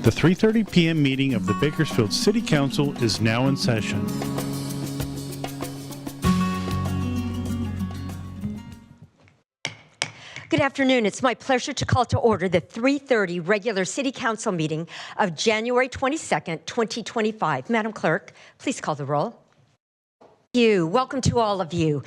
The 3:30 p.m. meeting of the Bakersfield City Council is now in session. Good afternoon. It's my pleasure to call to order the 3:30 regular City Council meeting of January 22nd, 2025. Madam Clerk, please call the roll. Thank you. Welcome to all of you.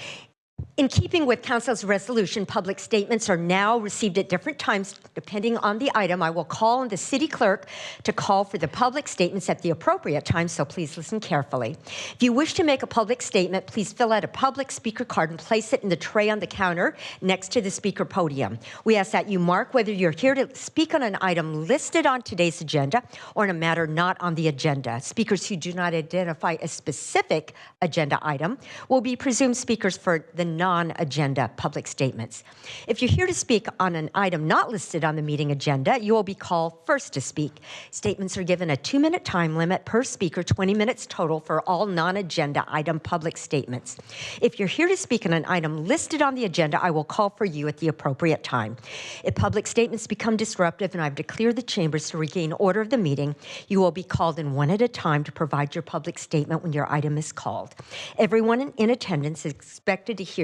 In keeping with Council's resolution, public statements are now received at different times depending on the item. I will call on the City Clerk to call for the public statements at the appropriate time, so please listen carefully. If you wish to make a public statement, please fill out a public speaker card and place it in the tray on the counter next to the speaker podium. We ask that you mark whether you're here to speak on an item listed on today's agenda or on a matter not on the agenda. Speakers who do not identify a specific agenda item will be presumed speakers for the non-agenda public statements. If you're here to speak on an item not listed on the meeting agenda, you will be called first to speak. Statements are given a 2-minute time limit per speaker, 20 minutes total for all non-agenda item public statements. If you're here to speak on an item listed on the agenda, I will call for you at the appropriate time. If public statements become disruptive and I have to clear the chambers to regain order of the meeting, you will be called in one at a time to provide your public statement when your item is called. Everyone in attendance is expected to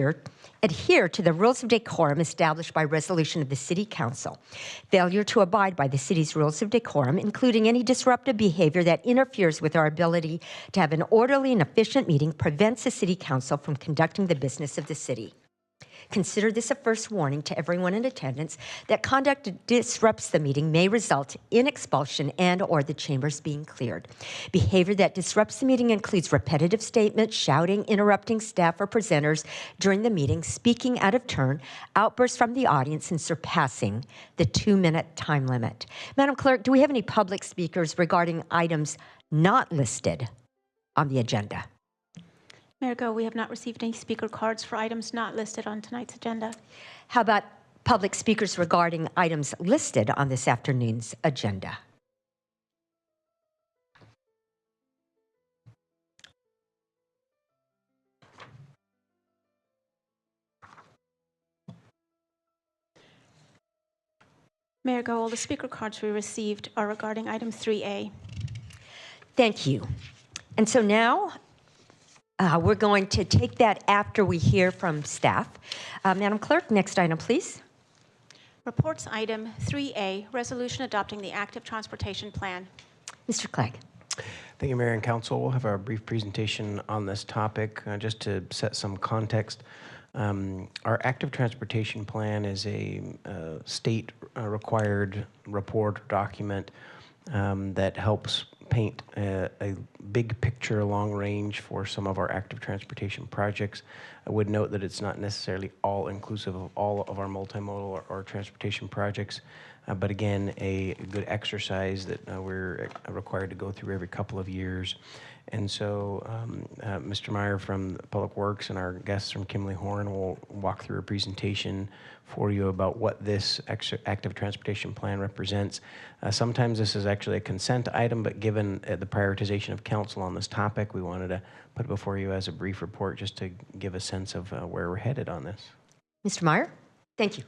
adhere to the rules of decorum established by resolution of the City Council. Failure to abide by the city's rules of decorum, including any disruptive behavior that interferes with our ability to have an orderly and efficient meeting, prevents the City Council from conducting the business of the city. Consider this a first warning to everyone in attendance that conduct that disrupts the meeting may result in expulsion and or the chambers being cleared. Behavior that disrupts the meeting includes repetitive statements, shouting, interrupting staff or presenters during the meeting, speaking out of turn, outbursts from the audience, and surpassing the 2-minute time limit. Madam Clerk, do we have any public speakers regarding items not listed on the agenda? Mayor Go, we have not received any speaker cards for items not listed on tonight's agenda. How about public speakers regarding items listed on this afternoon's agenda? Mayor Go, all the speaker cards we received are regarding item 3A. Thank you. And so now we're going to take that after we hear from staff. Madam Clerk, next item, please. Reports item 3A, resolution adopting the active transportation plan. Mr. Clegg. Thank you, Mayor and Council. We'll have a brief presentation on this topic just to set some context. Our active transportation plan is a state required report document that helps paint a big picture long range for some of our active transportation projects. I would note that it's not necessarily all inclusive of all of our multimodal or transportation projects, but again, a good exercise that we're required to go through every couple of years. And so Mr. Meyer from Public Works and our guests from Kimley Horn will walk through a presentation for you about what this active transportation plan represents. Sometimes this is actually a consent item, but given the prioritization of council on this topic, we wanted to put it before you as a brief report just to give a sense of where we're headed on this. Mr. Meyer, thank you.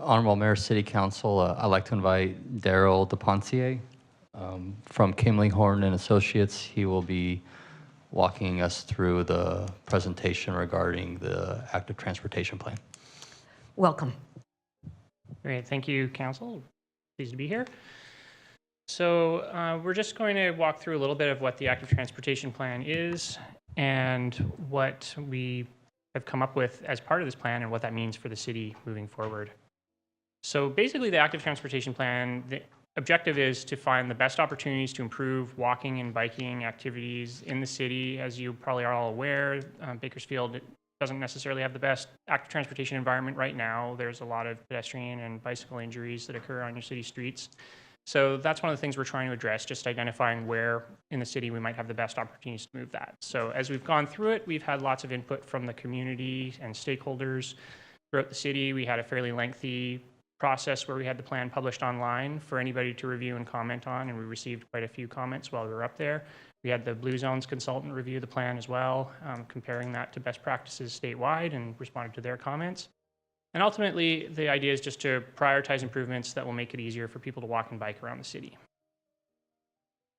Honorable Mayor, City Council, I'd like to invite Daryl DePontier from Kimley Horn and Associates. He will be walking us through the presentation regarding the active transportation plan. Welcome. Great, thank you, Council. Pleased to be here. So we're just going to walk through a little bit of what the active transportation plan is and what we have come up with as part of this plan and what that means for the city moving forward. So basically the active transportation plan, the objective is to find the best opportunities to improve walking and biking activities in the city. As you probably are all aware, Bakersfield doesn't necessarily have the best active transportation environment right now. There's a lot of pedestrian and bicycle injuries that occur on your city streets. So that's one of the things we're trying to address, just identifying where in the city we might have the best opportunities to move that. So as we've gone through it, we've had lots of input from the community and stakeholders throughout the city. We had a fairly lengthy process where we had the plan published online for anybody to review and comment on, and we received quite a few comments while we were up there. We had the Blue Zones consultant review the plan as well, comparing that to best practices statewide, and responded to their comments. And ultimately, the idea is just to prioritize improvements that will make it easier for people to walk and bike around the city.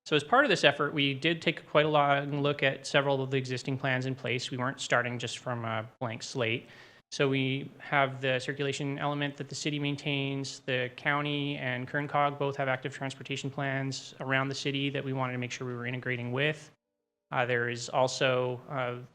So as part of this effort, we did take quite a long look at several of the existing plans in place. We weren't starting just from a blank slate. So we have the circulation element that the city maintains. The county and Kerncog both have active transportation plans around the city that we wanted to make sure we were integrating with. There is also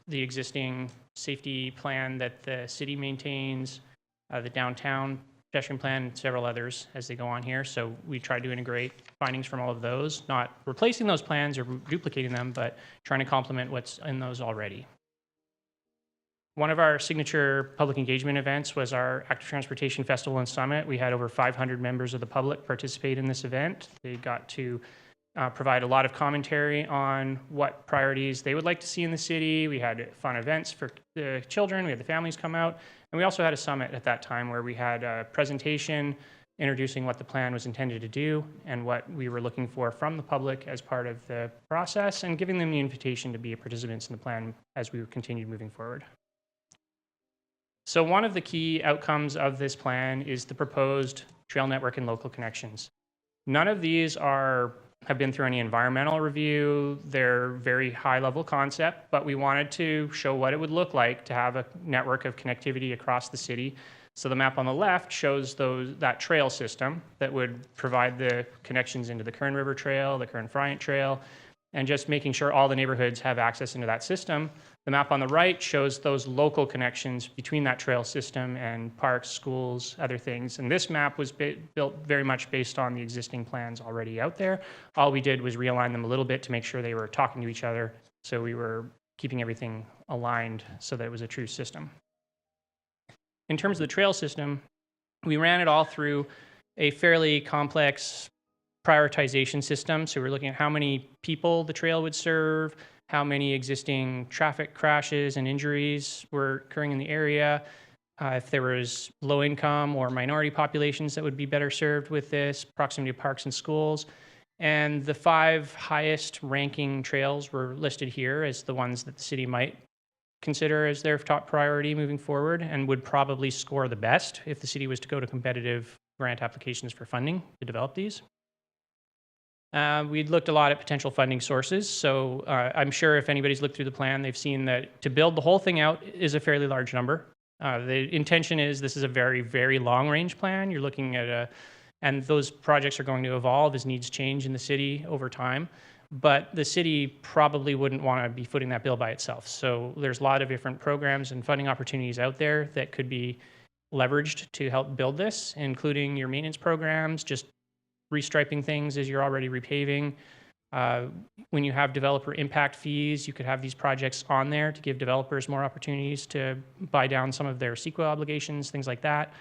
the existing safety plan that the city maintains, the downtown pedestrian plan, and several others as they go on here. So we tried to integrate findings from all of those, not replacing those plans or duplicating them, but trying to complement what's in those already. One of our signature public engagement events was our Active Transportation Festival and Summit. We had over 500 members of the public participate in this event. They got to provide a lot of commentary on what priorities they would like to see in the city. We had fun events for the children. We had the families come out. And we also had a summit at that time where we had a presentation introducing what the plan was intended to do and what we were looking for from the public as part of the process, and giving them the invitation to be participants in the plan as we continued moving forward. So one of the key outcomes of this plan is the proposed trail network and local connections. None of these have been through any environmental review. They're very high level concept, but we wanted to show what it would look like to have a network of connectivity across the city. So the map on the left shows that trail system that would provide the connections into the Kern River Trail, the Kern Friant Trail, and just making sure all the neighborhoods have access into that system. The map on the right shows those local connections between that trail system and parks, schools, other things. And this map was built very much based on the existing plans already out there. All we did was realign them a little bit to make sure they were talking to each other. So we were keeping everything aligned so that it was a true system. In terms of the trail system, we ran it all through a fairly complex prioritization system. So we're looking at how many people the trail would serve, how many existing traffic crashes and injuries were occurring in the area, if there was low income or minority populations that would be better served with this, proximity to parks and schools. And the 5 highest ranking trails were listed here as the ones that the city might consider as their top priority moving forward, and would probably score the best if the city was to go to competitive grant applications for funding to develop these. We'd looked a lot at potential funding sources. So I'm sure if anybody's looked through the plan, they've seen that to build the whole thing out is a fairly large number. The intention is this is a very, very long range plan. You're looking at and those projects are going to evolve as needs change in the city over time. But the city probably wouldn't want to be footing that bill by itself. So there's a lot of different programs and funding opportunities out there that could be leveraged to help build this, including your maintenance programs, just restriping things as you're already repaving. When you have developer impact fees, you could have these projects on there to give developers more opportunities to buy down some of their CEQA obligations, things like that.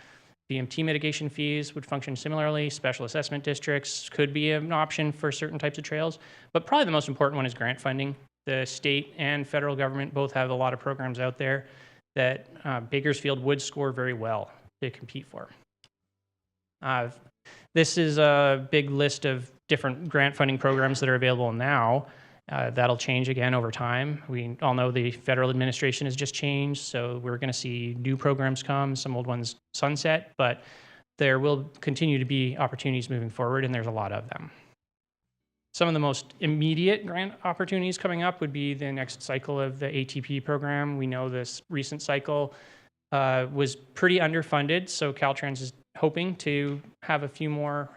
BMT mitigation fees would function similarly. Special assessment districts could be an option for certain types of trails. But probably the most important one is grant funding. The state and federal government both have a lot of programs out there that Bakersfield would score very well to compete for. This is a big list of different grant funding programs that are available now. That'll change again over time. We all know the federal administration has just changed, so we're going to see new programs come, some old ones sunset, but there will continue to be opportunities moving forward, and there's a lot of them. Some of the most immediate grant opportunities coming up would be the next cycle of the ATP program. We know this recent cycle was pretty underfunded, so Caltrans is hoping to have a few more,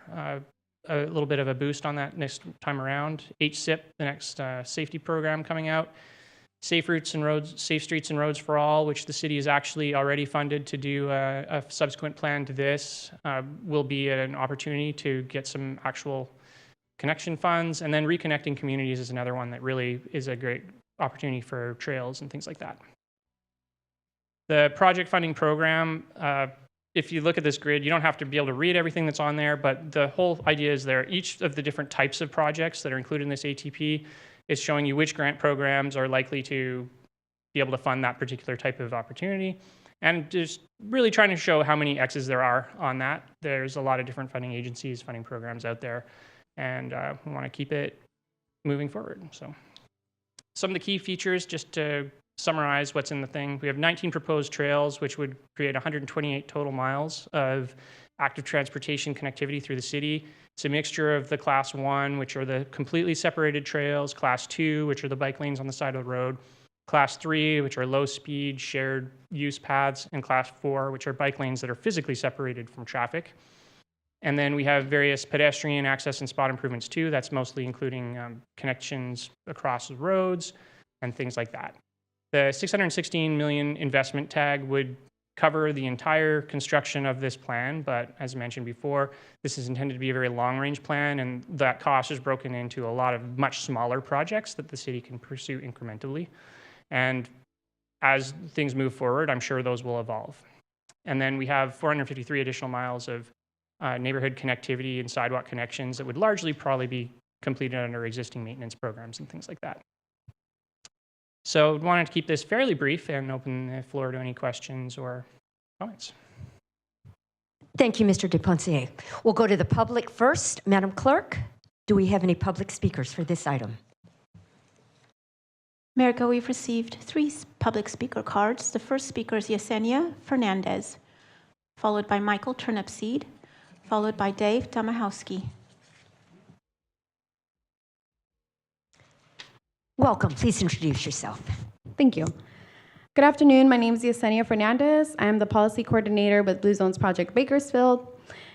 a little bit of a boost on that next time around. HSIP, the next safety program coming out. Safe Streets and Roads for All, which the city is actually already funded to do a subsequent plan to this, will be an opportunity to get some actual connection funds. And then Reconnecting Communities is another one that really is a great opportunity for trails and things like that. The project funding program, if you look at this grid, you don't have to be able to read everything that's on there, but the whole idea is there, each of the different types of projects that are included in this ATP is showing you which grant programs are likely to be able to fund that particular type of opportunity. And just really trying to show how many X's there are on that. There's a lot of different funding agencies, funding programs out there, and we want to keep it moving forward. So some of the key features, just to summarize what's in the thing. We have 19 proposed trails, which would create 128 total miles of active transportation connectivity through the city. It's a mixture of the Class 1, which are the completely separated trails, Class 2, which are the bike lanes on the side of the road, Class 3, which are low-speed shared use paths, and Class 4, which are bike lanes that are physically separated from traffic. And then we have various pedestrian access and spot improvements too. That's mostly including connections across the roads and things like that. The 616 million investment tag would cover the entire construction of this plan, but as mentioned before, this is intended to be a very long-range plan, and that cost is broken into a lot of much smaller projects that the city can pursue incrementally. And as things move forward, I'm sure those will evolve. And then we have 453 additional miles of neighborhood connectivity and sidewalk connections that would largely probably be completed under existing maintenance programs and things like that. So I wanted to keep this fairly brief and open the floor to any questions or comments. Thank you, Mr. DePontier. We'll go to the public first. Madam Clerk, do we have any public speakers for this item? America, we've received 3 public speaker cards. The first speaker is Yesenia Fernandez, followed by Michael Turnipseed, followed by Dave Domahowski. Welcome. Please introduce yourself. Thank you. Good afternoon. My name is Yesenia Fernandez. I am the policy coordinator with Blue Zones Project Bakersfield.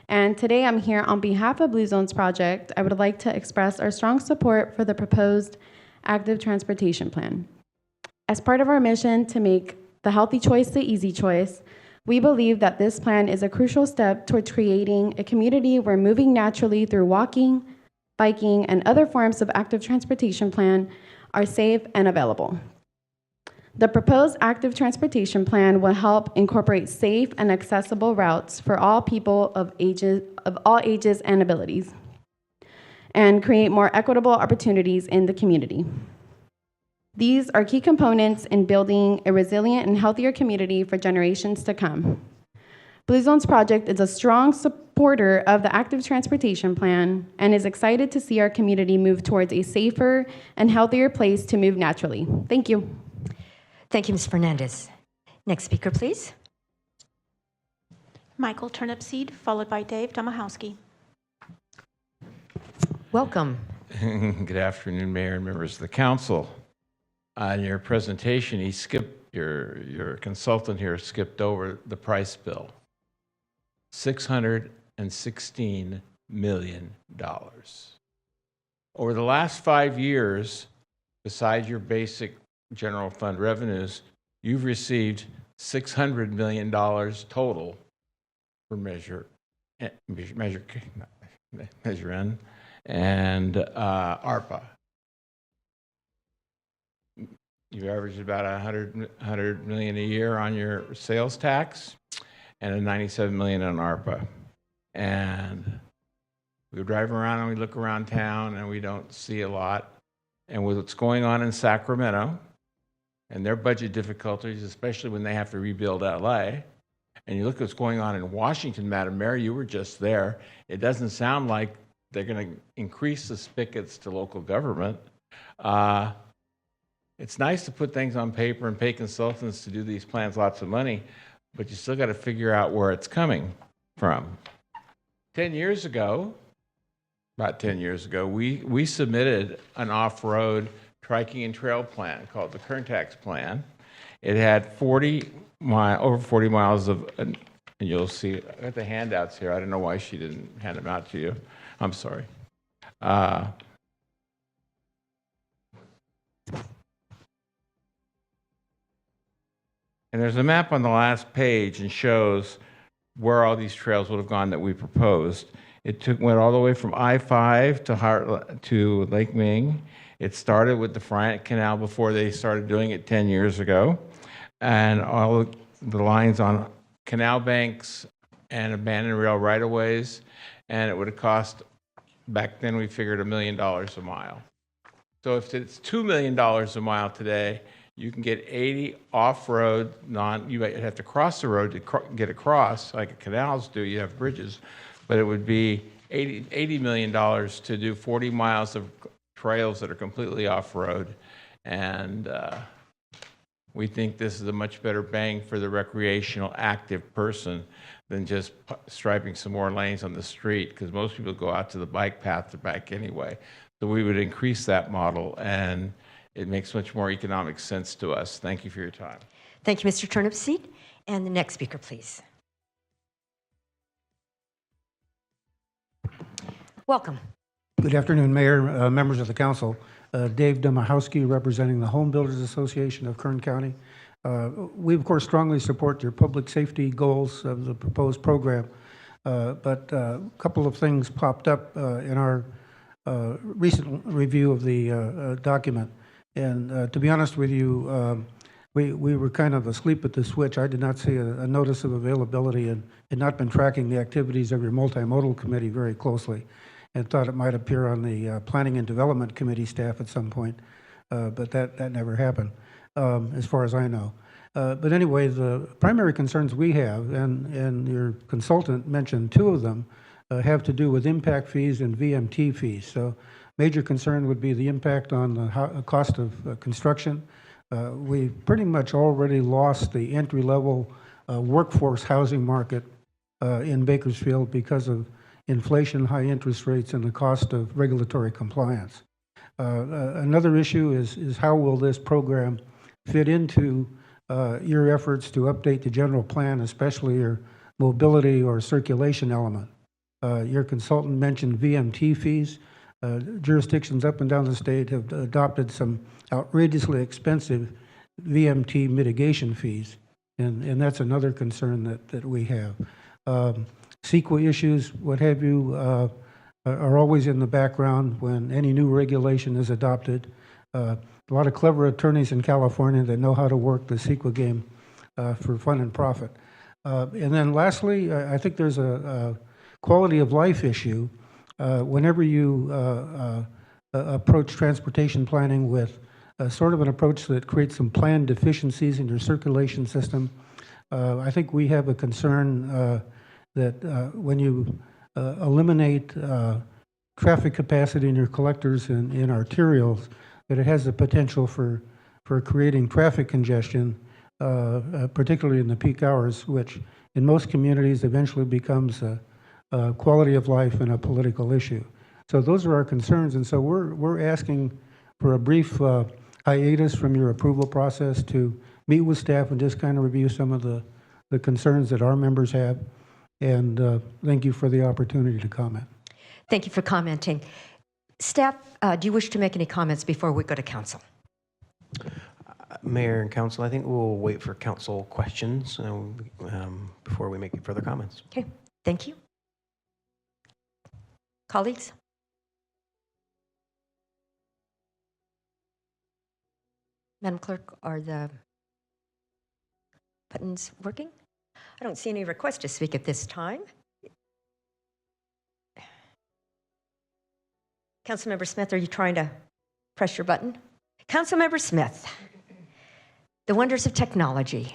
And today I'm here on behalf of Blue Zones Project. I would like to express our strong support for the proposed active transportation plan. As part of our mission to make the healthy choice the easy choice, we believe that this plan is a crucial step towards creating a community where moving naturally through walking, biking, and other forms of active transportation plan are safe and available. The proposed active transportation plan will help incorporate safe and accessible routes for all people of all ages and abilities, and create more equitable opportunities in the community. These are key components in building a resilient and healthier community for generations to come. Blue Zones Project is a strong supporter of the active transportation plan and is excited to see our community move towards a safer and healthier place to move naturally. Thank you. Thank you, Ms. Fernandez. Next speaker, please. Michael Turnipseed, followed by Dave Domahowski. Welcome. Good afternoon, Mayor and members of the council. On your presentation, your consultant here skipped over the price bill. $616 million. Over the last 5 years, besides your basic general fund revenues, you've received $600 million total for Measure N and ARPA. You averaged about $100 million a year on your sales tax and a $97 million on ARPA. And we drive around and we look around town and we don't see a lot. And with what's going on in Sacramento and their budget difficulties, especially when they have to rebuild LA, and you look at what's going on in Washington, Madam Mayor, you were just there. It doesn't sound like they're going to increase the spigots to local government. It's nice to put things on paper and pay consultants to do these plans lots of money, but you still got to figure out where it's coming from. 10 years ago, about 10 years ago, we submitted an off-road triking and trail plan called the Kerntax Plan. It had over 40 miles of, and you'll see, I got the handouts here. I don't know why she didn't hand them out to you. I'm sorry. And there's a map on the last page and shows where all these trails would have gone that we proposed. It went all the way from I-5 to Lake Ming. It started with the Fryant Canal before they started doing it 10 years ago. And all the lines on canal banks and abandoned rail right-of-ways. And it would have cost, back then we figured $1 million a mile. So if it's $2 million a mile today, you can get 80 off-road, you might have to cross the road to get across, like canals do, you have bridges, but it would be $80 million to do 40 miles of trails that are completely off-road. And We think this is a much better bang for the recreational active person than just striping some more lanes on the street, because most people go out to the bike path or back anyway. So we would increase that model, and it makes much more economic sense to us. Thank you for your time. Thank you, Mr. Turnipseed. And the next speaker, please. Welcome. Good afternoon, Mayor, members of the council. Dave Demahowski, representing the Home Builders Association of Kern County. We, of course, strongly support your public safety goals of the proposed program, but a couple of things popped up in our recent review of the document. And to be honest with you, we were kind of asleep at the switch. I did not see a notice of availability and had not been tracking the activities of your multimodal committee very closely, and thought it might appear on the Planning and Development Committee staff at some point, but that never happened, as far as I know. But anyway, the primary concerns we have, and your consultant mentioned two of them, have to do with impact fees and VMT fees. So major concern would be the impact on the cost of construction. We've pretty much already lost the entry-level workforce housing market in Bakersfield because of inflation, high interest rates, and the cost of regulatory compliance. Another issue is how will this program fit into your efforts to update the general plan, especially your mobility or circulation element. Your consultant mentioned VMT fees. Jurisdictions up and down the state have adopted some outrageously expensive VMT mitigation fees, and that's another concern that we have. CEQA issues, what have you, are always in the background when any new regulation is adopted. A lot of clever attorneys in California that know how to work the CEQA game for fun and profit. And then lastly, I think there's a quality of life issue. Whenever you approach transportation planning with sort of an approach that creates some planned deficiencies in your circulation system, I think we have a concern that when you eliminate traffic capacity in your collectors and in arterials, that it has the potential for creating traffic congestion, particularly in the peak hours, which in most communities eventually becomes a quality of life and a political issue. So those are our concerns, and so we're asking for a brief hiatus from your approval process to meet with staff and just kind of review some of the concerns that our members have. And thank you for the opportunity to comment. Thank you for commenting. Staff, do you wish to make any comments before we go to council? Mayor and council, I think we'll wait for council questions before we make further comments. Okay, thank you. Colleagues? Madam Clerk, are the buttons working? I don't see any requests to speak at this time. Councilmember Smith, are you trying to press your button? Councilmember Smith, the wonders of technology.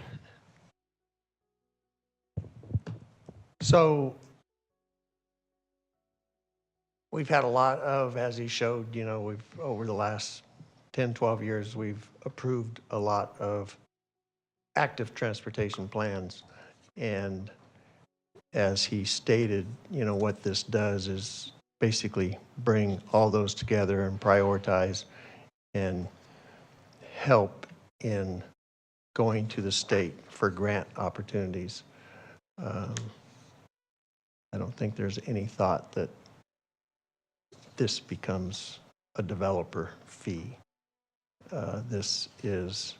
So we've had a lot of, as he showed, we've over the last 10, 12 years, we've approved a lot of active transportation plans. And as he stated, what this does is basically bring all those together and prioritize and help in going to the state for grant opportunities. I don't think there's any thought that this becomes a developer fee. This is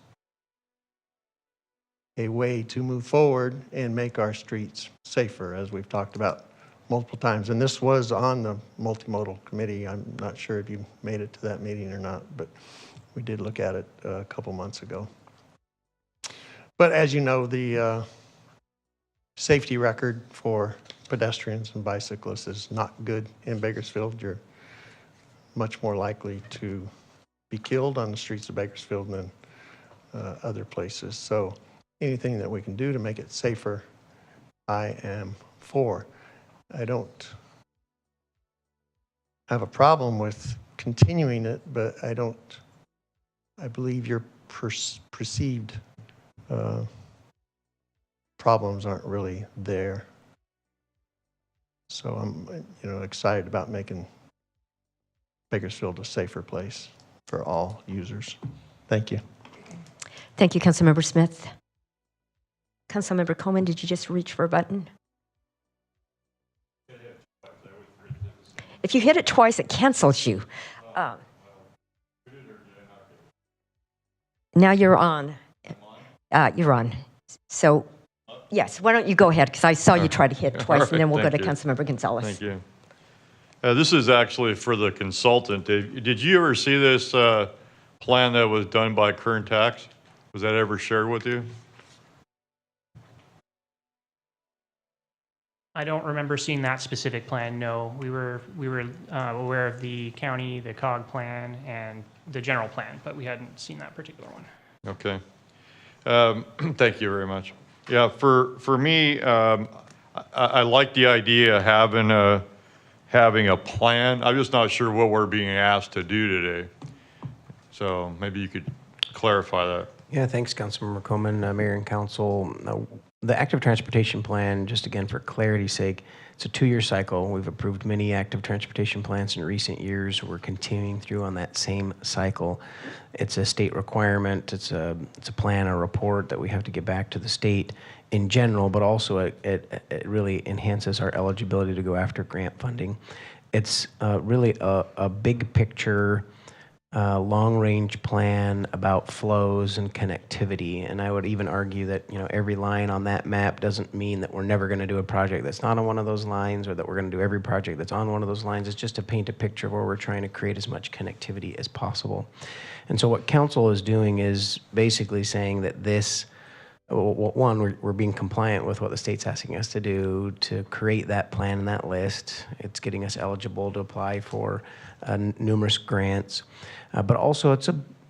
a way to move forward and make our streets safer, as we've talked about multiple times. And this was on the multimodal committee. I'm not sure if you made it to that meeting or not, but we did look at it a couple months ago. But as you know, the safety record for pedestrians and bicyclists is not good in Bakersfield. You're much more likely to be killed on the streets of Bakersfield than other places. So anything that we can do to make it safer, I am for. I don't have a problem with continuing it, but I believe your perceived problems aren't really there. So I'm, excited about making Bakersfield a safer place for all users. Thank you. Thank you, Councilmember Smith. Councilmember Coleman, did you just reach for a button? If you hit it twice, it cancels you. Now you're on. You're on. So, yes, why don't you go ahead, because I saw you try to hit twice, and then we'll go to Thank you. Councilmember Gonzalez. Thank you. This is actually for the consultant. Did you ever see this plan that was done by Kern Tax? Was that ever shared with you? I don't remember seeing that specific plan, no. We were aware of the county, the COG plan, and the general plan, but we hadn't seen that particular one. Okay. Thank you very much. Yeah, for me, I like the idea of having a plan. I'm just not sure what we're being asked to do today. So maybe you could clarify that. Yeah, thanks, Councilmember Coleman, Mayor and Council. The active transportation plan, just again for clarity's sake, it's a 2-year cycle. We've approved many active transportation plans in recent years. We're continuing through on that same cycle. It's a state requirement. It's a plan, a report that we have to get back to the state in general, but also it really enhances our eligibility to go after grant funding. It's really a big picture, long-range plan about flows and connectivity. And I would even argue that every line on that map doesn't mean that we're never going to do a project that's not on one of those lines, or that we're going to do every project that's on one of those lines. It's just to paint a picture of where we're trying to create as much connectivity as possible. And so what council is doing is basically saying that this, one, we're being compliant with what the state's asking us to do to create that plan and that list. It's getting us eligible to apply for numerous grants. But also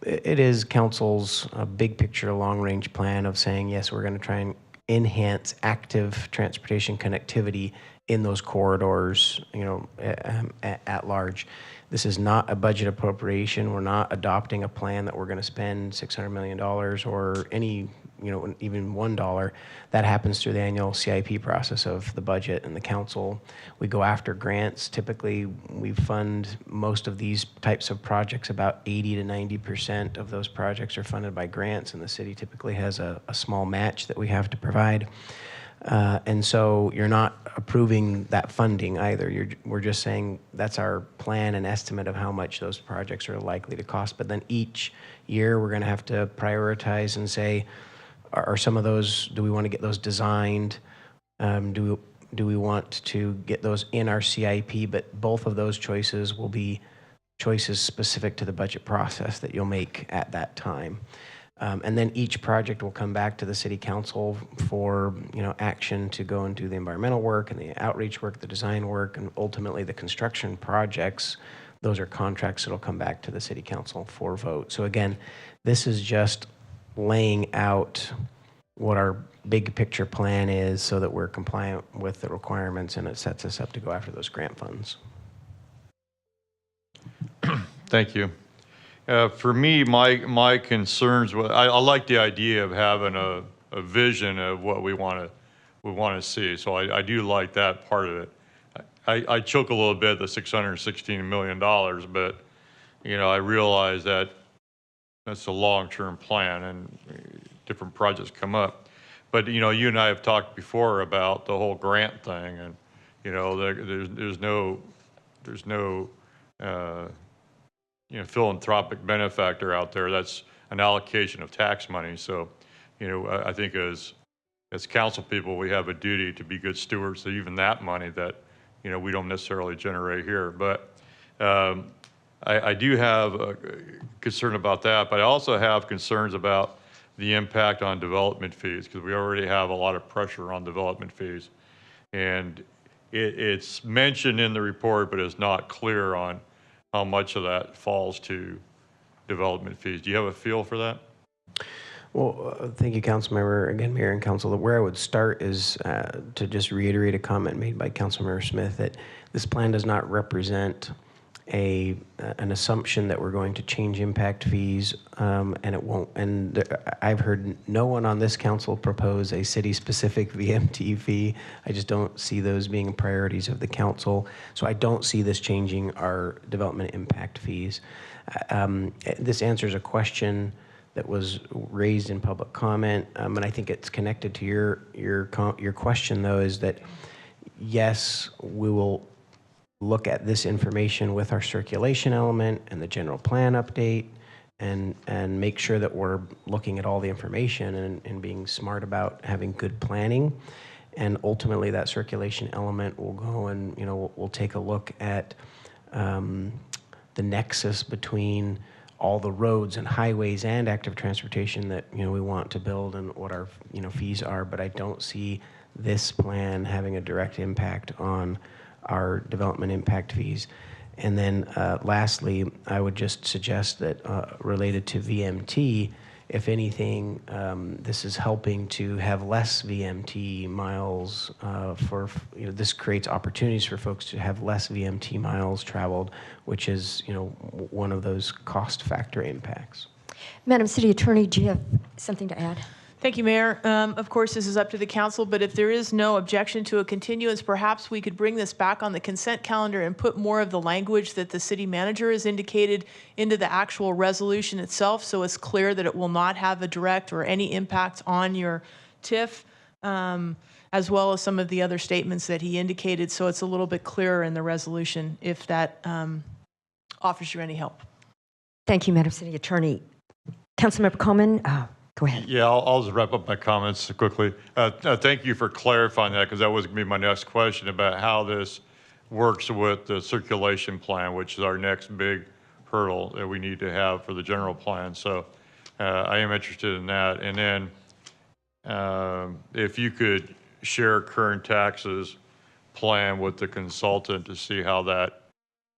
it is council's big picture, long range plan of saying, yes, we're going to try and enhance active transportation connectivity in those corridors, at large. This is not a budget appropriation. We're not adopting a plan that we're going to spend $600 million or any, even $1. That happens through the annual CIP process of the budget and the council. We go after grants. Typically, we fund most of these types of projects. About 80 to 90% of those projects are funded by grants, and the city typically has a small match that we have to provide. And so you're not approving that funding either. We're just saying that's our plan and estimate of how much those projects are likely to cost. But then each year we're going to have to prioritize and say, are some of those, do we want to get those designed? Do we want to get those in our CIP? But both of those choices will be choices specific to the budget process that you'll make at that time. And then each project will come back to the city council for action to go and do the environmental work and the outreach work, the design work, and ultimately the construction projects. Those are contracts that'll come back to the city council for vote. So again, this is just laying out what our big picture plan is so that we're compliant with the requirements, and it sets us up to go after those grant funds. Thank you. For me, my concerns, I like the idea of having a vision of what we want to see. So I do like that part of it. I choke a little bit at the $616 million, but I realize that that's a long-term plan and different projects come up. But you and I have talked before about the whole grant thing, and there's no philanthropic benefactor out there. That's an allocation of tax money. So, I think as council people, we have a duty to be good stewards of even that money that, we don't necessarily generate here. But I do have a concern about that, but I also have concerns about the impact on development fees, because we already have a lot of pressure on development fees. And it's mentioned in the report, but it's not clear on how much of that falls to development fees. Do you have a feel for that? Well, thank you, Councilmember. Again, Mayor and Council, where I would start is to just reiterate a comment made by Councilmember Smith that this plan does not represent an assumption that we're going to change impact fees, and it won't. And I've heard no one on this council propose a city-specific VMT fee. I just don't see those being priorities of the council. So I don't see this changing our development impact fees. This answers a question that was raised in public comment, and I think it's connected to your question, though, is that yes, we will look at this information with our circulation element and the general plan update, and make sure that we're looking at all the information and being smart about having good planning. And ultimately, that circulation element will go and we'll take a look at the nexus between all the roads and highways and active transportation that we want to build and what our fees are. But I don't see this plan having a direct impact on our development impact fees. And then lastly, I would just suggest that related to VMT, if anything, this is helping to have less VMT miles this creates opportunities for folks to have less VMT miles traveled, which is, one of those cost factor impacts. Madam City Attorney, do you have something to add? Thank you, Mayor. Of course, this is up to the council, but if there is no objection to a continuance, perhaps we could bring this back on the consent calendar and put more of the language that the city manager has indicated into the actual resolution itself, so it's clear that it will not have a direct or any impact on your TIF, as well as some of the other statements that he indicated, so it's a little bit clearer in the resolution if that offers you any help. Thank you, Madam City Attorney. Councilmember Coleman, go ahead. Yeah, I'll just wrap up my comments quickly. Thank you for clarifying that, because that was going to be my next question about how this works with the circulation plan, which is our next big hurdle that we need to have for the general plan. So I am interested in that. And then if you could share current taxes plan with the consultant to see how that,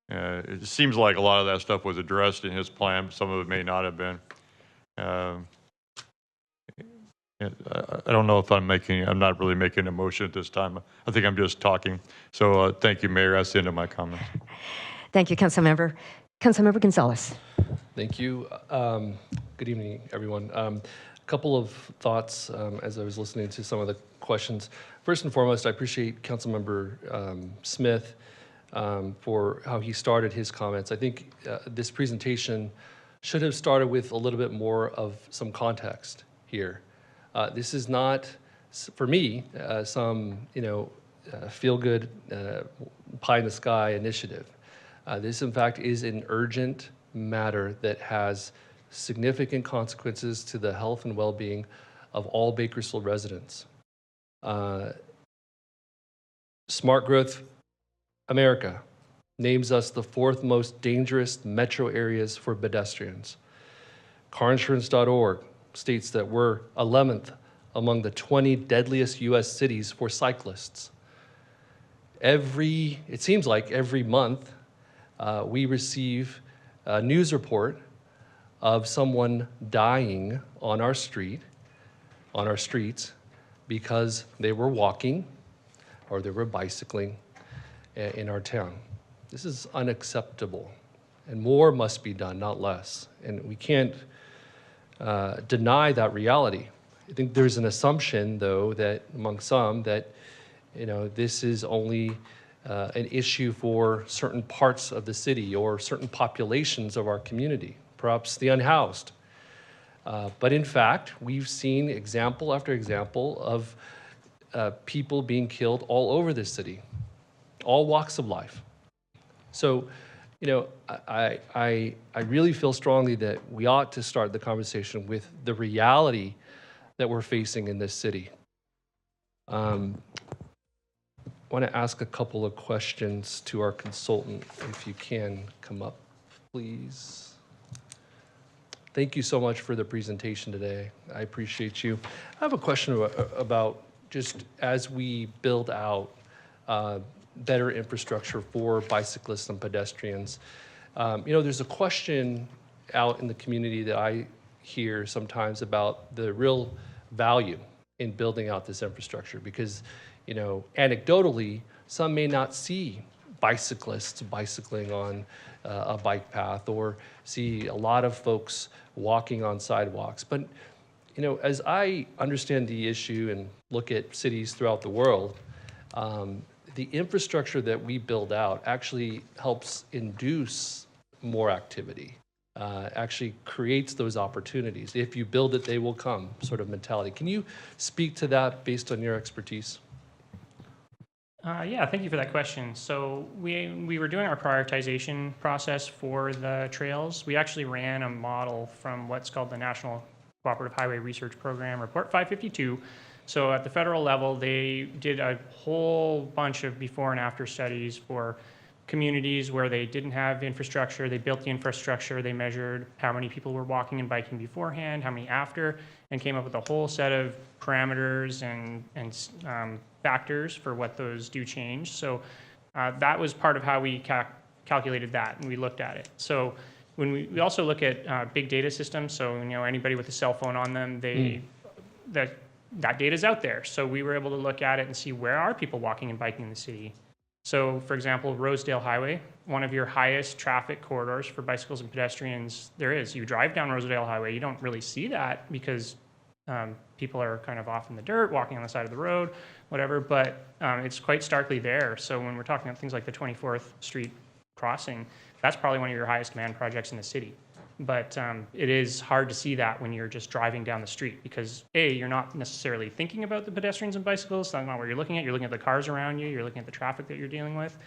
it seems like a lot of that stuff was addressed in his plan, but some of it may not have been. I don't know if I'm not really making a motion at this time. I think I'm just talking. So thank you, Mayor. That's the end of my comments. Thank you, Councilmember. Councilmember Gonzalez. Thank you. Good evening, everyone. A couple of thoughts as I was listening to some of the questions. First and foremost, I appreciate Councilmember Smith for how he started his comments. I think this presentation should have started with a little bit more of some context here. This is not, for me, some feel-good pie-in-the-sky initiative. This, in fact, is an urgent matter that has significant consequences to the health and well-being of all Bakersfield residents. Smart Growth America names us the 4th most dangerous metro areas for pedestrians. Carinsurance.org states that we're 11th among the 20 deadliest U.S. cities for cyclists. It seems like every month, we receive a news report of someone dying on our streets, because they were walking or they were bicycling in our town. This is unacceptable, and more must be done, not less. And we can't deny that reality. I think there's an assumption, though, that among some that this is only an issue for certain parts of the city or certain populations of our community, perhaps the unhoused. But in fact, we've seen example after example of people being killed all over this city, all walks of life. So, I really feel strongly that we ought to start the conversation with the reality that we're facing in this city. I want to ask a couple of questions to our consultant, if you can come up, please. Thank you so much for the presentation today. I appreciate you. I have a question about just as we build out better infrastructure for bicyclists and pedestrians. There's a question out in the community that I hear sometimes about the real value in building out this infrastructure because, anecdotally, some may not see bicyclists bicycling on a bike path, or see a lot of folks walking on sidewalks. But as I understand the issue and look at cities throughout the world, the infrastructure that we build out actually helps induce more activity, actually creates those opportunities. If you build it, they will come sort of mentality. Can you speak to that based on your expertise? Yeah, thank you for that question. So we were doing our prioritization process for the trails. We actually ran a model from what's called the National Cooperative Highway Research Program, Report 552. So at the federal level, they did a whole bunch of before and after studies for communities where they didn't have infrastructure. They built the infrastructure. They measured how many people were walking and biking beforehand, how many after, and came up with a whole set of parameters and factors for what those do change. So that was part of how we calculated that, and we looked at it. So when we also look at big data systems, so anybody with a cell phone on them, that data is out there. So we were able to look at it and see where are people walking and biking in the city. So for example, Rosedale Highway, one of your highest traffic corridors for bicycles and pedestrians there is. You drive down Rosedale Highway, you don't really see that because people are kind of off in the dirt, walking on the side of the road, whatever, but it's quite starkly there. So when we're talking about things like the 24th Street crossing, that's probably one of your highest demand projects in the city. But it is hard to see that when you're just driving down the street because A, you're not necessarily thinking about the pedestrians and bicycles. That's not what you're looking at. You're looking at the cars around you. You're looking at the traffic that you're dealing with.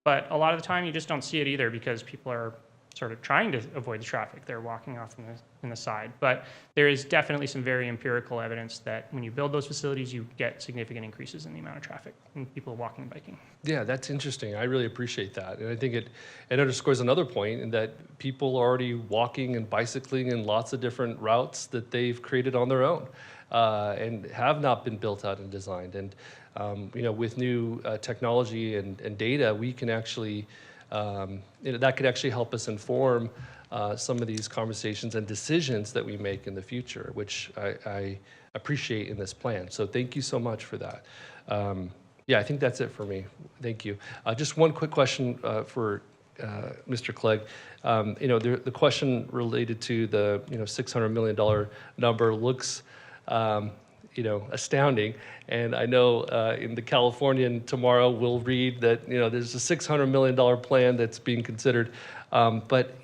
But a lot of the time you just don't see it either because people are sort of trying to avoid the traffic. They're walking off in the side. But there is definitely some very empirical evidence that when you build those facilities, you get significant increases in the amount of traffic and people walking and biking. Yeah, that's interesting. I really appreciate that. And I think it underscores another point in that people are already walking and bicycling in lots of different routes that they've created on their own and have not been built out and designed. And, with new technology and data, we can actually that could actually help us inform some of these conversations and decisions that we make in the future, which I appreciate in this plan. So thank you so much for that. Yeah, I think that's it for me. Thank you. Just one quick question for Mr. Clegg. The question related to the $600 million number looks astounding. And I know in the Californian tomorrow we'll read that there's a $600 million plan that's being considered. But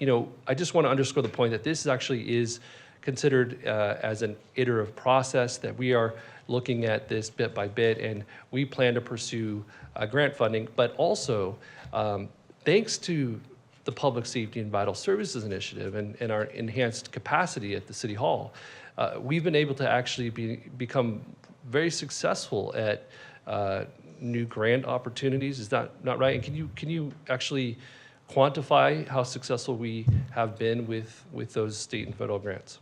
I just want to underscore the point that this actually is considered as an iterative process, that we are looking at this bit by bit, and we plan to pursue grant funding. But also, thanks to the Public Safety and Vital Services Initiative and our enhanced capacity at the City Hall, we've been able to actually become very successful at new grant opportunities. Is that not right? And can you actually quantify how successful we have been with those state and federal grants?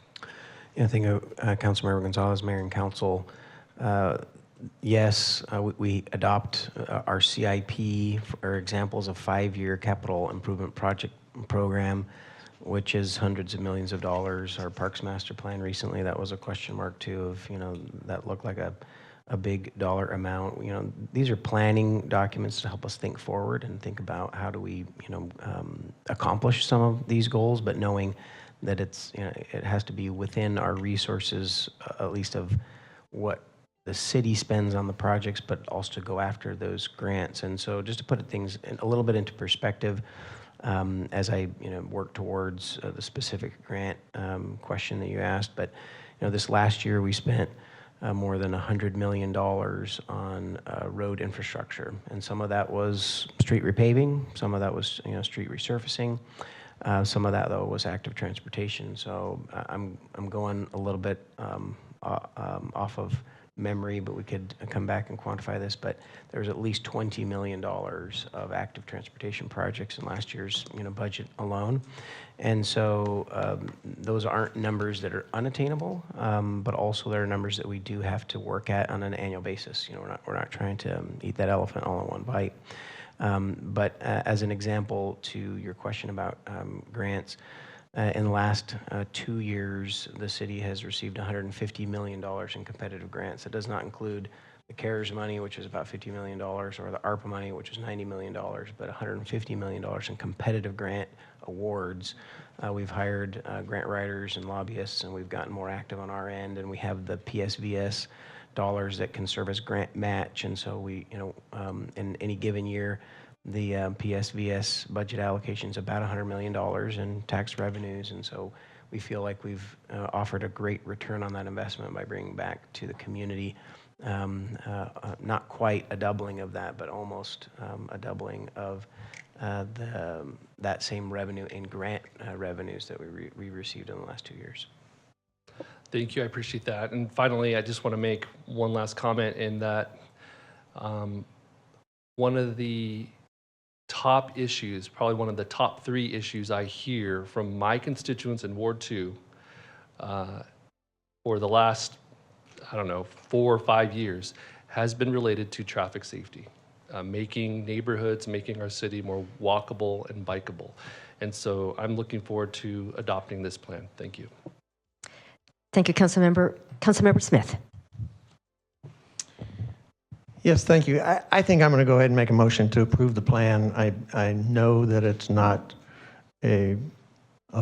Yeah, I think Councilmember Gonzalez, Mayor and Council, yes, we adopt our CIP for examples of 5-year capital improvement project program, which is hundreds of millions of dollars. Our Parks Master Plan recently, that was a question mark too of, that looked like a big dollar amount. These are planning documents to help us think forward and think about how do we, accomplish some of these goals, but knowing that it has to be within our resources, at least of what the city spends on the projects, but also to go after those grants. And so just to put things a little bit into perspective, as I work towards the specific grant question that you asked, but this last year we spent more than $100 million on road infrastructure, and some of that was street repaving, some of that was street resurfacing, some of that though was active transportation. So I'm going a little bit off of memory, but we could come back and quantify this, but there's at least $20 million of active transportation projects in last year's budget alone. And so those aren't numbers that are unattainable, but also they're numbers that we do have to work at on an annual basis. We're not trying to eat that elephant all in one bite. But as an example to your question about grants, in the last 2 years, the city has received $150 million in competitive grants. It does not include the CARES money, which is about $50 million, or the ARPA money, which is $90 million, but $150 million in competitive grant awards. We've hired grant writers and lobbyists, and we've gotten more active on our end, and we have the PSVS dollars that can serve as grant match. And so we, in any given year, the PSVS budget allocation is about $100 million in tax revenues. And so we feel like we've offered a great return on that investment by bringing back to the community, not quite a doubling of that, but almost a doubling of that same revenue in grant revenues that we received in the last 2 years. Thank you. I appreciate that. And finally, I just want to make one last comment in that one of the top issues, probably one of the top 3 issues I hear from my constituents in Ward 2 for the last, 4 or 5 years has been related to traffic safety, making neighborhoods, making our city more walkable and bikeable. And so I'm looking forward to adopting this plan. Thank you. Thank you, Councilmember Smith. Yes, thank you. I think I'm going to go ahead and make a motion to approve the plan. I know that it's not a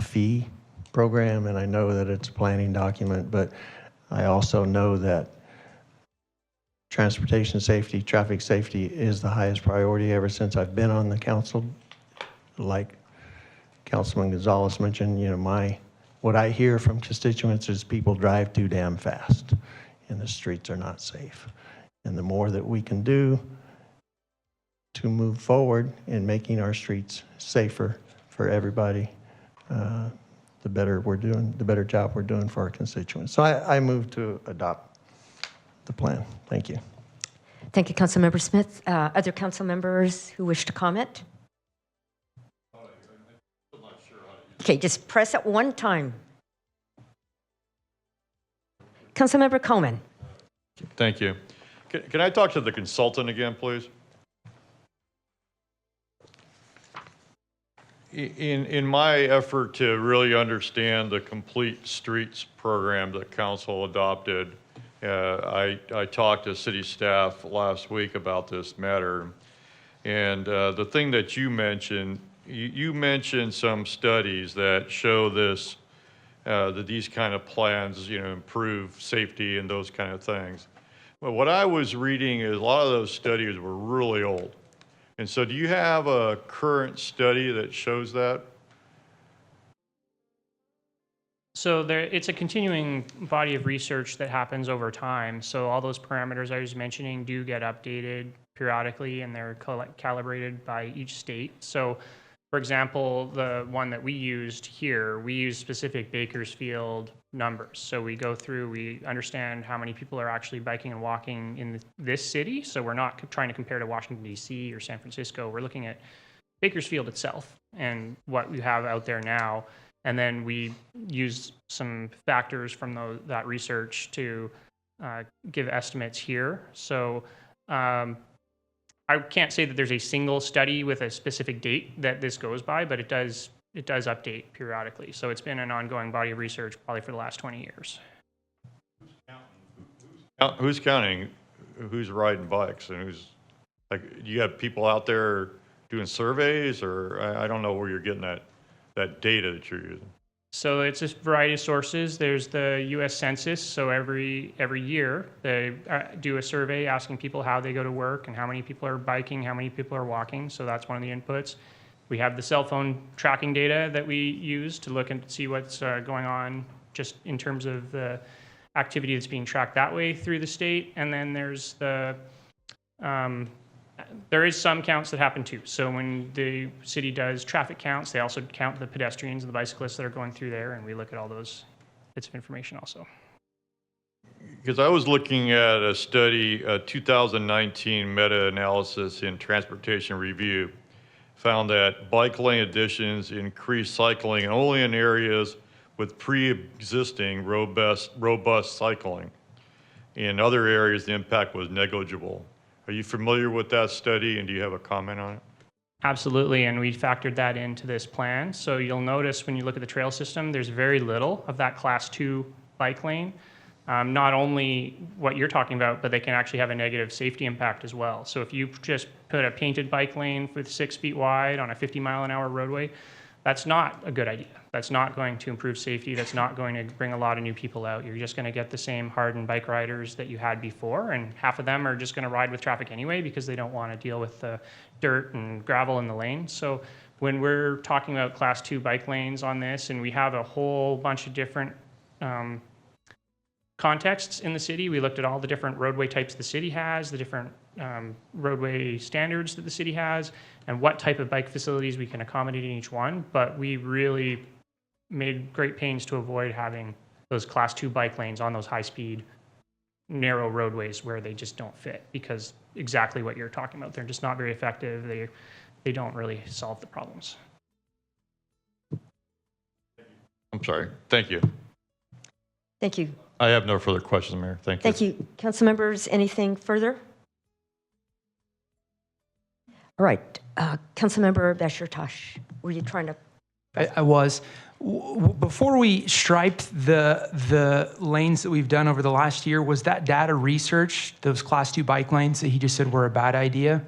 fee program, and I know that it's a planning document, but I also know that transportation safety, traffic safety is the highest priority ever since I've been on the council. Like Councilman Gonzalez mentioned, what I hear from constituents is people drive too damn fast and the streets are not safe. And the more that we can do to move forward in making our streets safer for everybody, the better we're doing, the better job we're doing for our constituents. So I move to adopt the plan. Thank you. Thank you, Councilmember Smith. Other council members who wish to comment? Okay, just press it one time. Councilmember Coleman. Thank you. Can I talk to the consultant again, please? In my effort to really understand the Complete Streets program that council adopted, I talked to city staff last week about this matter. And the thing that you mentioned, you mentioned some studies that show this, that these kind of plans, improve safety and those kind of things. But what I was reading is a lot of those studies were really old. And so do you have a current study that shows that? So it's a continuing body of research that happens over time. So all those parameters I was mentioning do get updated periodically, and they're calibrated by each state. So, for example, the one that we used here, we use specific Bakersfield numbers. So we go through, we understand how many people are actually biking and walking in this city. So we're not trying to compare to Washington, D.C. or San Francisco. We're looking at Bakersfield itself and what we have out there now. And then we use some factors from that research to give estimates here. So I can't say that there's a single study with a specific date that this goes by, but it does update periodically. So it's been an ongoing body of research probably for the last 20 years. Who's counting who's riding bikes and who's, do you have people out there doing surveys, or I don't know where you're getting that data that you're using? So it's a variety of sources. There's the U.S. Census. So every year they do a survey asking people how they go to work and how many people are biking, how many people are walking. So that's one of the inputs. We have the cell phone tracking data that we use to look and see what's going on just in terms of the activity that's being tracked that way through the state. And then there's there is some counts that happen too. So when the city does traffic counts, they also count the pedestrians and the bicyclists that are going through there, and we look at all those bits of information also. Because I was looking at a study, a 2019 meta-analysis in Transportation Review, found that bike lane additions increased cycling only in areas with pre-existing robust cycling. In other areas, the impact was negligible. Are you familiar with that study, and do you have a comment on it? Absolutely, and we factored that into this plan. So you'll notice when you look at the trail system, there's very little of that Class 2 bike lane. not only what you're talking about, but they can actually have a negative safety impact as well. So if you just put a painted bike lane with 6 feet wide on a 50-mile-an-hour roadway, that's not a good idea. That's not going to improve safety. That's not going to bring a lot of new people out. You're just going to get the same hardened bike riders that you had before, and half of them are just going to ride with traffic anyway because they don't want to deal with the dirt and gravel in the lane. So when we're talking about class 2 bike lanes on this, and we have a whole bunch of different contexts in the city, we looked at all the different roadway types the city has, the different roadway standards that the city has, and what type of bike facilities we can accommodate in each one. But we really made great pains to avoid having those class 2 bike lanes on those high-speed, narrow roadways where they just don't fit, because exactly what you're talking about, they're just not very effective. They don't really solve the problems. I'm sorry. Thank you. Thank you. I have no further questions, Mayor. Thank you. Thank you. Council members, anything further? All right. Councilmember Bashir Tosh, were you trying to? I was. Before we striped the lanes that we've done over the last year, was that data research, those class 2 bike lanes that he just said were a bad idea?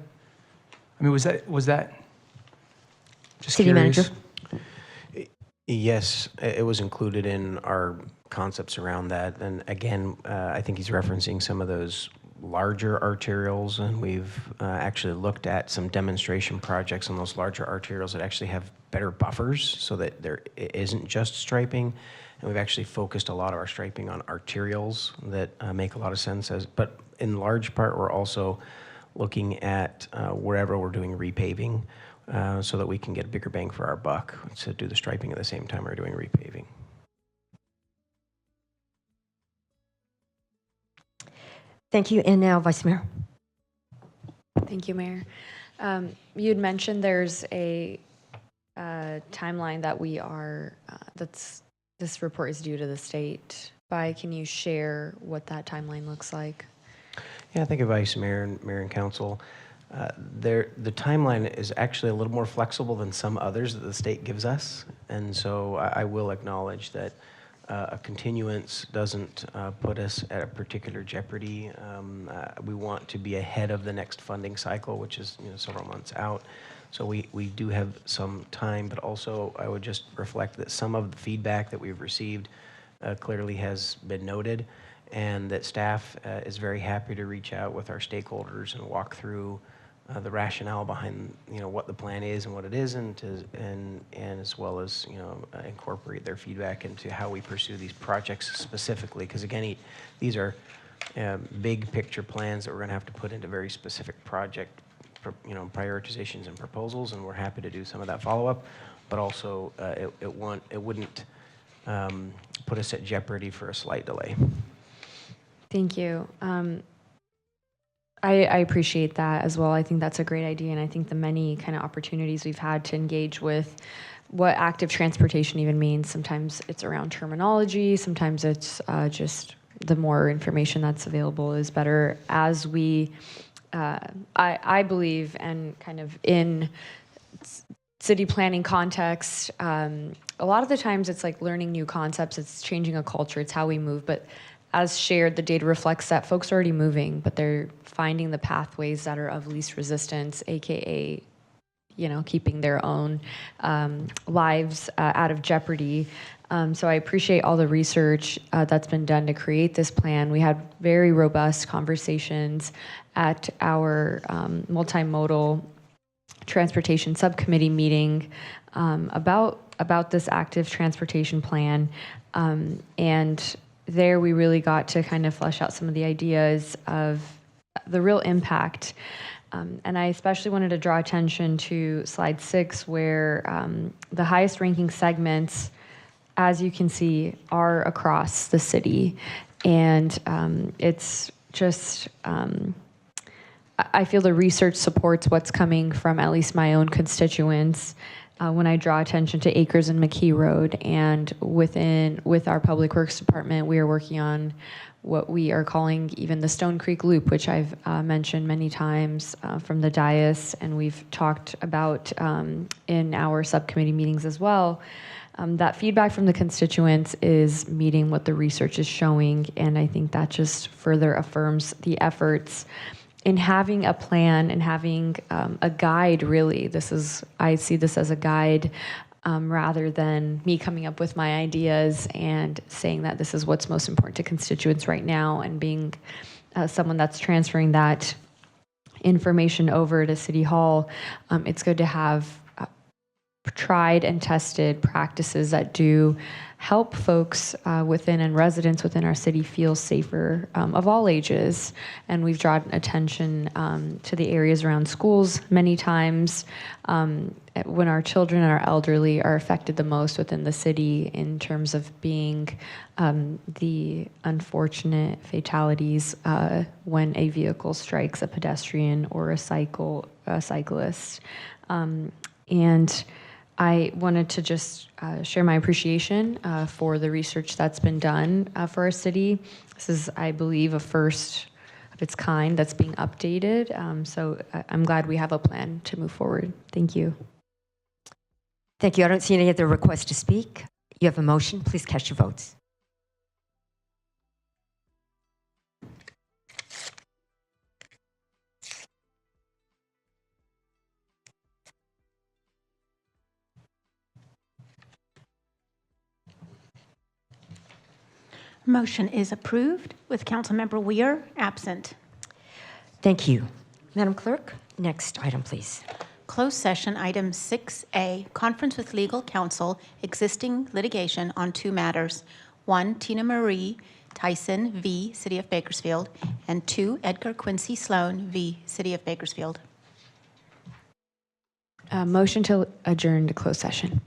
I mean, was that just City curious? Manager? Yes, it was included in our concepts around that. And again, I think he's referencing some of those larger arterials, and we've actually looked at some demonstration projects on those larger arterials that actually have better buffers so that there isn't just striping. And we've actually focused a lot of our striping on arterials that make a lot of sense. But in large part, we're also looking at wherever we're doing repaving so that we can get a bigger bang for our buck to do the striping at the same time we're doing repaving. Thank you. And now, Vice Mayor. Thank you, Mayor. You had mentioned there's a timeline that we are, this report is due to the state by. Can you share what that timeline looks like? Yeah, thank you, Vice Mayor and Council. The timeline is actually a little more flexible than some others that the state gives us. And so I will acknowledge that a continuance doesn't put us at a particular jeopardy. We want to be ahead of the next funding cycle, which is several months out. So we do have some time, but also I would just reflect that some of the feedback that we've received clearly has been noted, and that staff is very happy to reach out with our stakeholders and walk through the rationale behind what the plan is and what it isn't, and as well as incorporate their feedback into how we pursue these projects specifically. Because again, these are big picture plans that we're going to have to put into very specific project prioritizations and proposals, and we're happy to do some of that follow-up. But also, it wouldn't put us at jeopardy for a slight delay. Thank you. I appreciate that as well. I think that's a great idea, and I think the many kind of opportunities we've had to engage with what active transportation even means. Sometimes it's around terminology, sometimes it's just the more information that's available is better. As we, I believe, and kind of in city planning context, a lot of the times it's like learning new concepts, it's changing a culture, it's how we move, but as shared, the data reflects that folks are already moving, but they're finding the pathways that are of least resistance, AKA, keeping their own lives out of jeopardy. So I appreciate all the research that's been done to create this plan. We had very robust conversations at our multimodal transportation subcommittee meeting about this active transportation plan, and there we really got to kind of flesh out some of the ideas of the real impact. And I especially wanted to draw attention to slide 6, where the highest ranking segments, as you can see, are across the city. And it's just, I feel the research supports what's coming from at least my own constituents. When I draw attention to Acres and McKee Road, and with our Public Works Department, we are working on what we are calling even the Stone Creek Loop, which I've mentioned many times from the dais, and we've talked about in our subcommittee meetings as well. That feedback from the constituents is meeting what the research is showing, and I think that just further affirms the efforts in having a plan and having a guide. Really, I see this as a guide rather than me coming up with my ideas and saying that this is what's most important to constituents right now, and being someone that's transferring that information over to City Hall. It's good to have tried and tested practices that do help folks within and residents within our city feel safer of all ages. And we've drawn attention to the areas around schools many times when our children and our elderly are affected the most within the city in terms of being the unfortunate fatalities when a vehicle strikes a pedestrian or a cyclist. And I wanted to just share my appreciation for the research that's been done for our city. This is, I believe, a first of its kind that's being updated. So I'm glad we have a plan to move forward. Thank you. Thank you. I don't see any other requests to speak. You have a motion. Please cast your votes. Motion is approved with Councilmember Weir absent. Thank you. Madam Clerk, next item, please. Closed session item 6A, conference with legal counsel, existing litigation on 2 matters. 1, Tina Marie Tyson v. City of Bakersfield, and 2, Edgar Quincy Sloan v. City of Bakersfield. Motion to adjourn to closed session.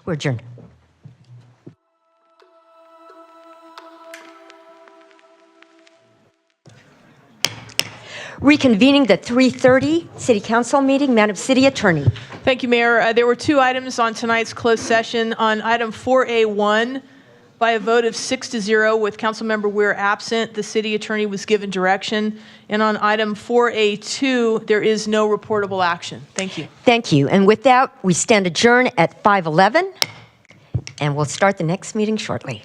We're adjourned. Reconvening the 3:30 City Council meeting, Madam City Attorney. Thank you, Mayor. There were 2 items on tonight's closed session. On item 4A1, by a vote of 6-0 with Councilmember Weir absent, the city attorney was given direction. And on item 4A2, there is no reportable action. Thank you. Thank you. And with that, we stand adjourned at 5:11, and we'll start the next meeting shortly.